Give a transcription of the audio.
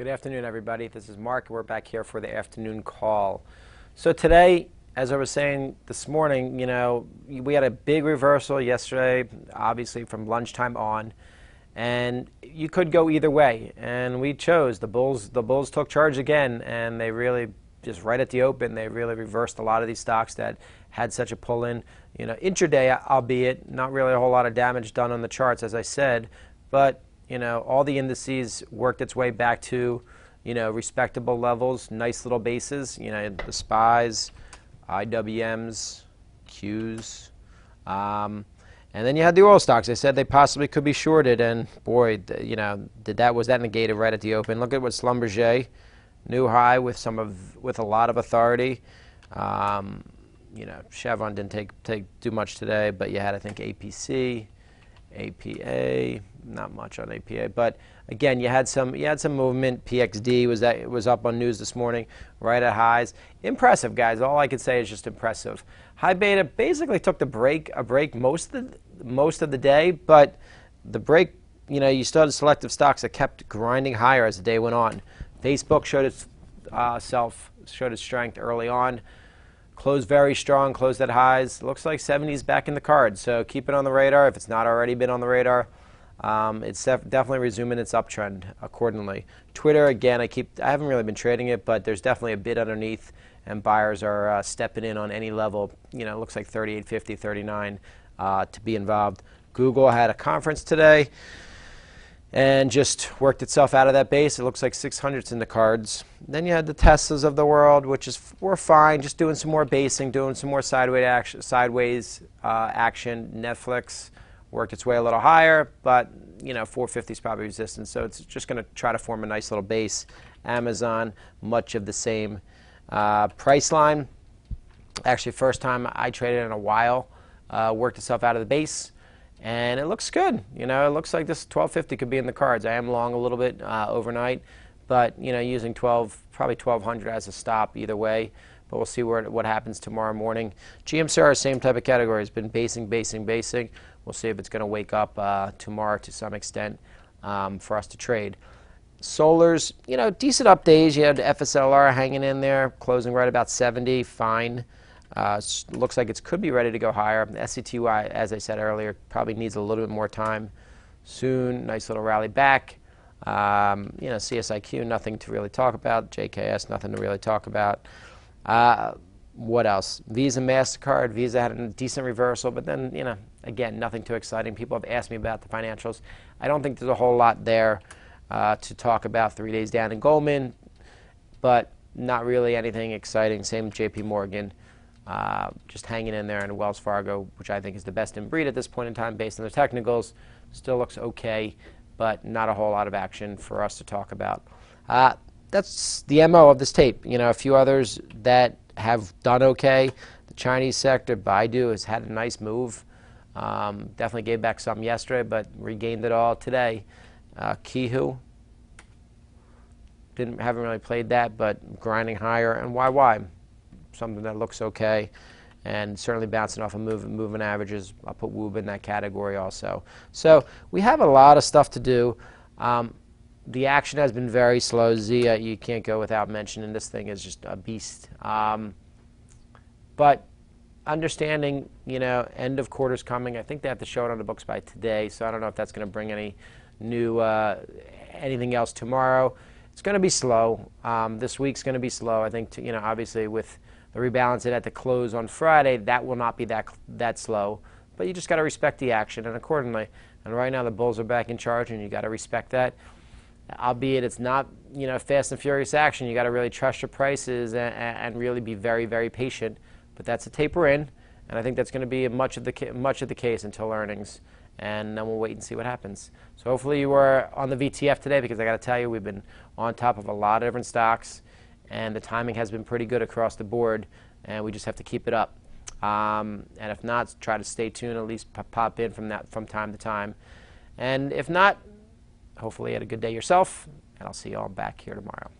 Good afternoon, everybody. This is Mark. We're back here for the afternoon call. So today, as I was saying this morning, we had a big reversal yesterday, obviously from lunchtime on, and you could go either way. And we chose the Bulls. The Bulls took charge again, and they really just right at the open, they really reversed a lot of these stocks that had such a pull-in. Intraday, albeit not really a whole lot of damage done on the charts, as I said, but all the indices worked its way back to, respectable levels, nice little bases. The SPYs, IWMs, Qs, and then you had the oil stocks. I said they possibly could be shorted, and boy, was that negated right at the open. Look at what Schlumberger, new high with a lot of authority. Chevron didn't do much today, but you had, I think, APC, APA, not much on APA, but again, you had some movement. PXD was up on news this morning, right at highs. Impressive, guys. All I could say is just impressive. High beta basically took a break most of the day, but the break, you still had selective stocks that kept grinding higher as the day went on. Facebook showed its strength early on. Closed very strong, closed at highs. Looks like 70's back in the cards, so keep it on the radar. If it's not already been on the radar, it's definitely resuming its uptrend accordingly. Twitter, again, I haven't really been trading it, but there's definitely a bid underneath, and buyers are stepping in on any level. It looks like 38.50, 39 to be involved. Google had a conference today and just worked itself out of that base. It looks like 600's in the cards. Then you had the Teslas of the world, which were fine, just doing some more basing, doing some more sideways action. Netflix worked its way a little higher, but 450 is probably resistance, so it's just going to try to form a nice little base. Amazon, much of the same price line. Actually, first time I traded in a while, worked itself out of the base. And it looks good. It looks like this 1250 could be in the cards. I am long a little bit overnight, but using probably 1200 as a stop either way. But we'll see what happens tomorrow morning. GMCR, same type of category, has been basing. We'll see if it's going to wake up tomorrow to some extent for us to trade. Solars, decent up days. You had FSLR hanging in there, closing right about 70, fine. Looks like it could be ready to go higher. The SCTY, as I said earlier, probably needs a little bit more time. Soon, nice little rally back. CSIQ, nothing to really talk about. JKS, nothing to really talk about. What else? Visa, MasterCard. Visa had a decent reversal, but then, again, nothing too exciting. People have asked me about the financials. I don't think there's a whole lot there to talk about 3 days down in Goldman, but not really anything exciting. Same JP Morgan. Just hanging in there, and Wells Fargo, which I think is the best in breed at this point in time based on the technicals, still looks okay, but not a whole lot of action for us to talk about. That's the MO of this tape. A few others that have done okay. The Chinese sector, Baidu, has had a nice move. Definitely gave back some yesterday, but regained it all today. Kihu, haven't really played that, but grinding higher. And YY, something that looks okay, and certainly bouncing off of moving averages. I'll put Woob in that category also. So we have a lot of stuff to do. The action has been very slow. Zia, you can't go without mentioning. This thing is just a beast. But understanding, end of quarter's coming. I think they have to show it on the books by today, so I don't know if that's going to bring any new anything else tomorrow. It's going to be slow. This week's going to be slow. I think, obviously with the rebalance at the close on Friday, that will not be that slow. But you just got to respect the action, and accordingly. And right now the Bulls are back in charge, and you got to respect that. Albeit it's not, fast and furious action. You got to really trust your prices and really be very, very patient. But that's a taper in, and I think that's going to be much of the case until earnings. And then we'll wait and see what happens. So hopefully you were on the VTF today, because I got to tell you, we've been on top of a lot of different stocks, and the timing has been pretty good across the board, and we just have to keep it up. And if not, try to stay tuned, at least pop in from time to time. And if not, hopefully you had a good day yourself, and I'll see you all back here tomorrow.